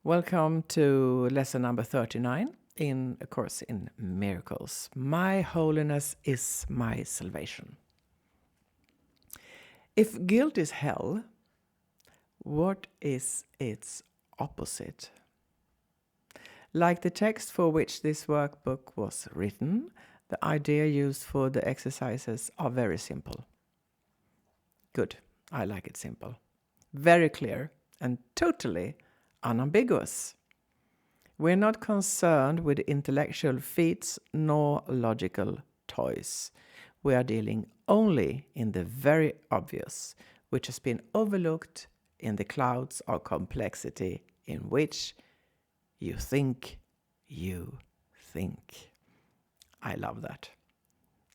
Welcome to lesson number 39 in A Course in Miracles. My holiness is my salvation. If guilt is hell, what is its opposite? Like the text for which this workbook was written, the idea used for the exercises are very simple. Good, I like it simple. Very clear and totally unambiguous. We're not concerned with intellectual feats nor logical toys. We are dealing only in the very obvious, which has been overlooked in the clouds of complexity in which you think you think. I love that.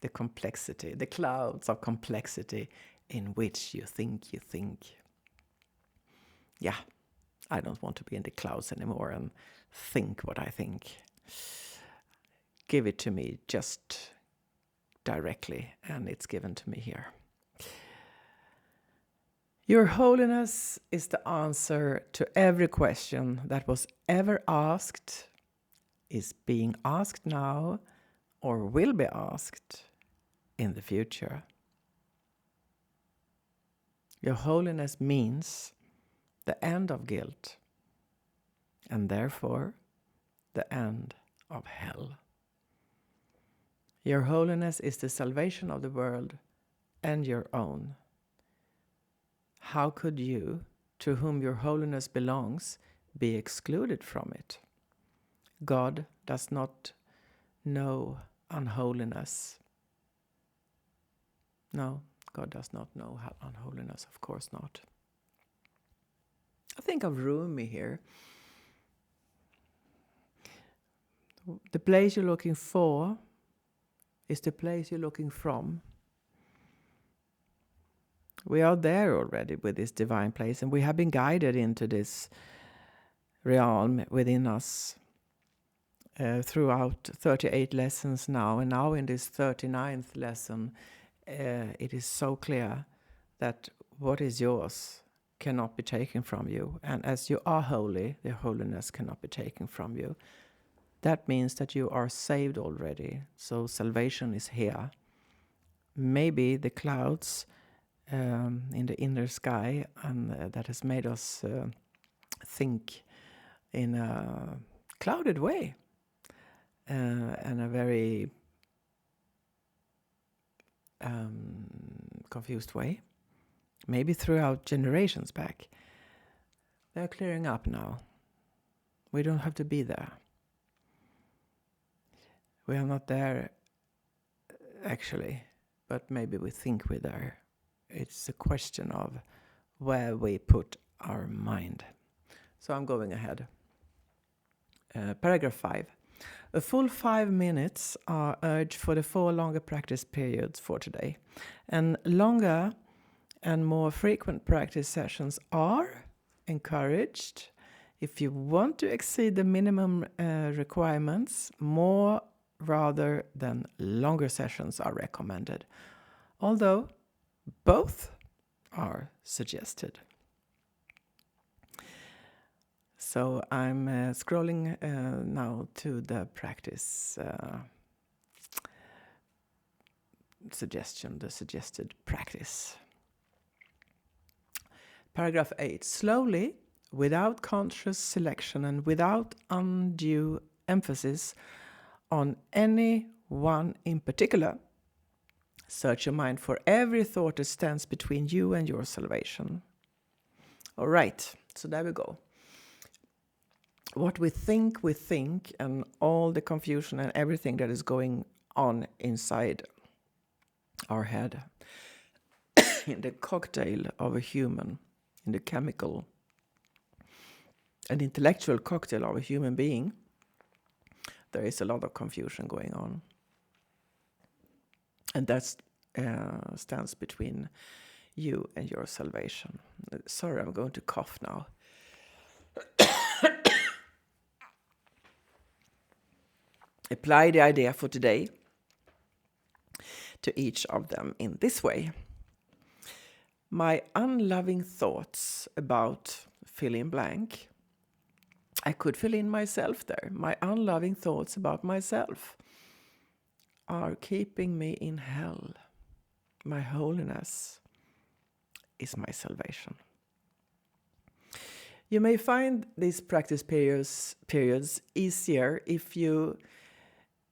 The complexity, the clouds of complexity in which you think you think. Yeah, I don't want to be in the clouds anymore and think what I think. Give it to me just directly, and it's given to me here. Your holiness is the answer to every question that was ever asked, is being asked now, or will be asked in the future. Your holiness means the end of guilt, and therefore the end of hell. Your holiness is the salvation of the world and your own. How could you, to whom your holiness belongs, be excluded from it? God does not know unholiness. No, God does not know unholiness, of course not. I think of Rumi here. The place you're looking for is the place you're looking from. We are there already with this divine place, and we have been guided into this realm within us throughout 38 lessons now. And now in this 39th lesson, it is so clear that what is yours cannot be taken from you. And as you are holy, the holiness cannot be taken from you. That means that you are saved already. So salvation is here. Maybe the clouds in the inner sky and that has made us think in a clouded way and a very confused way. Maybe throughout generations back. They're clearing up now. We don't have to be there. We are not there, actually, but maybe we think we're there. It's a question of where we put our mind. So I'm going ahead. Paragraph 5. A full 5 minutes are urged for the 4 longer practice periods for today. And longer and more frequent practice sessions are encouraged. If you want to exceed the minimum requirements, more rather than longer sessions are recommended, although both are suggested. So I'm scrolling now to the practice suggestion, the suggested practice. Paragraph 8. Slowly, without conscious selection and without undue emphasis on any one in particular, search your mind for every thought that stands between you and your salvation. All right, so there we go. What we think, and all the confusion and everything that is going on inside our head, in the cocktail of a human, in the chemical and intellectual cocktail of a human being, there is a lot of confusion going on. And that stands between you and your salvation. Sorry, I'm going to cough now. Apply the idea for today to each of them in this way. My unloving thoughts about fill in blank I could fill in myself there. My unloving thoughts about myself are keeping me in hell. My holiness is my salvation. You may find these practice periods easier if you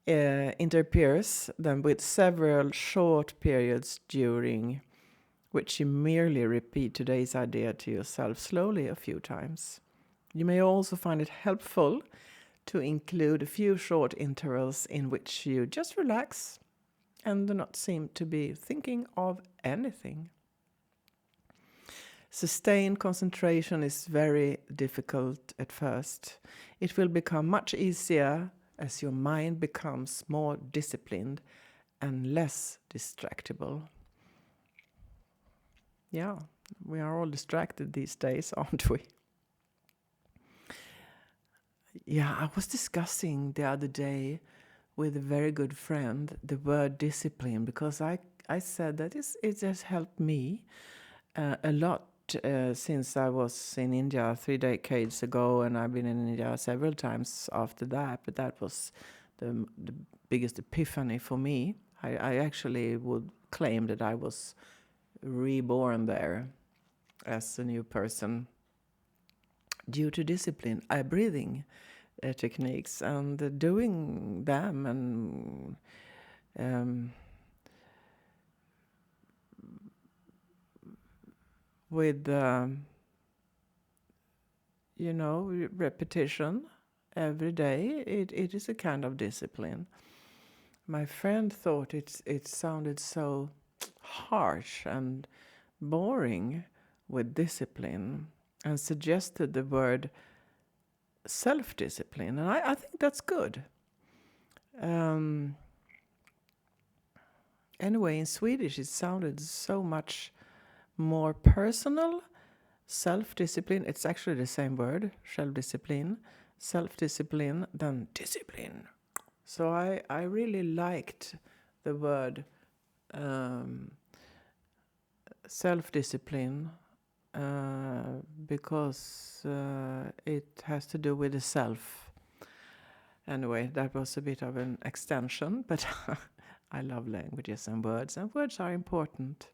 interpierce them with several short periods during which you merely repeat today's idea to yourself slowly a few times. You may also find it helpful to include a few short intervals in which you just relax and do not seem to be thinking of anything. Sustained concentration is very difficult at first. It will become much easier as your mind becomes more disciplined and less distractible. Yeah, we are all distracted these days, aren't we? Yeah, I was discussing the other day with a very good friend the word discipline, because I said that it has helped me a lot since I was in India 3 decades ago, and I've been in India several times after that, but that was the biggest epiphany for me. I actually would claim that I was reborn there as a new person due to discipline, breathing techniques, and doing them, and with repetition every day, it is a kind of discipline. My friend thought it sounded so harsh and boring with discipline, and suggested the word self-discipline, and I think that's good. Anyway, in Swedish it sounded so much more personal. Self-discipline, it's actually the same word, self-discipline, than discipline. So I really liked the word self-discipline because it has to do with the self. Anyway, that was a bit of an extension, but I love languages and words are important.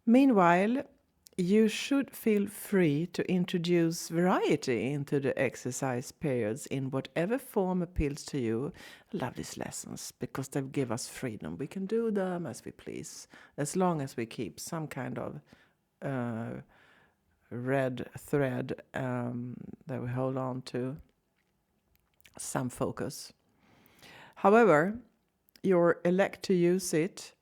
Meanwhile, you should feel free to introduce variety into the exercise periods in whatever form appeals to you. I love these lessons because they give us freedom. We can do them as we please, as long as we keep some kind of red thread that we hold on to, some focus. However, you elect to use it,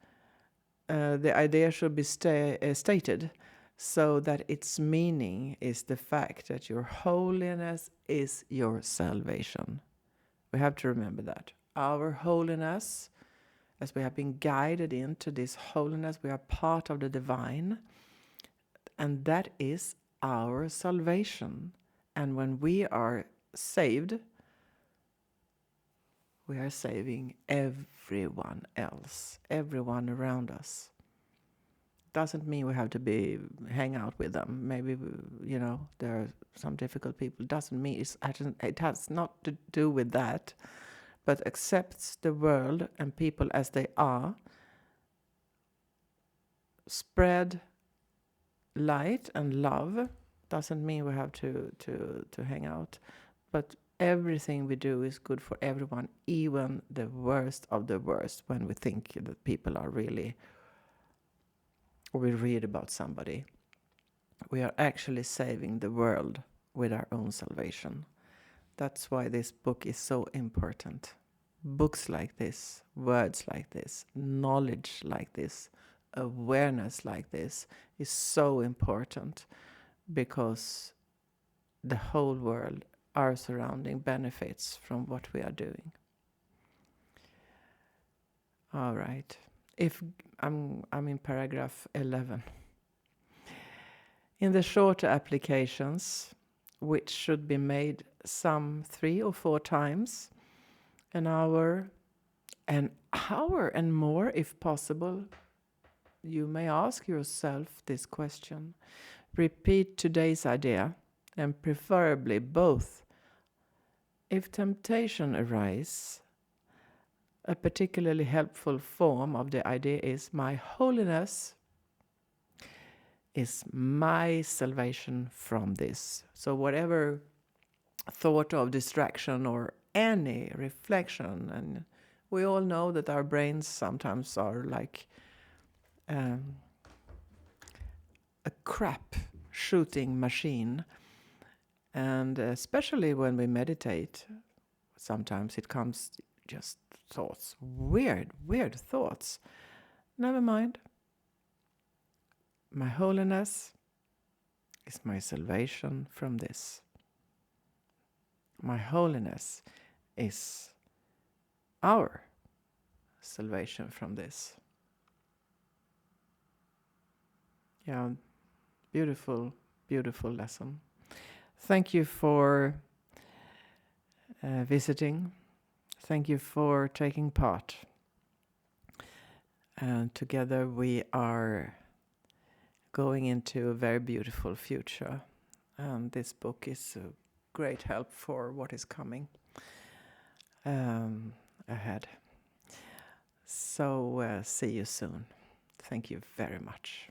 the idea should be stated so that its meaning is the fact that your holiness is your salvation. We have to remember that. Our holiness, as we have been guided into this holiness, we are part of the divine, and that is our salvation. And when we are saved, we are saving everyone else, everyone around us. Doesn't mean we have to hang out with them. Maybe, there are some difficult people. Doesn't mean it has not to do with that, but accepts the world and people as they are. Spread light and love. Doesn't mean we have to hang out, but everything we do is good for everyone, even the worst of the worst, when we think that people are really, or we read about somebody. We are actually saving the world with our own salvation. That's why this book is so important. Books like this, words like this, knowledge like this, awareness like this is so important, because the whole world, our surrounding, benefits from what we are doing. All right. If I'm in paragraph 11. In the shorter applications, which should be made some 3 or 4 times, an hour and more if possible, you may ask yourself this question. Repeat today's idea and preferably both. If temptation arises, a particularly helpful form of the idea is my holiness is my salvation from this. So whatever thought of distraction or any reflection, and we all know that our brains sometimes are like a crap shooting machine, and especially when we meditate, sometimes it comes just thoughts, weird thoughts. Never mind. My holiness is my salvation from this. My holiness is our salvation from this. Yeah, beautiful, beautiful lesson. Thank you for visiting. Thank you for taking part. And together we are going into a very beautiful future. And this book is a great help for what is coming ahead. So see you soon. Thank you very much.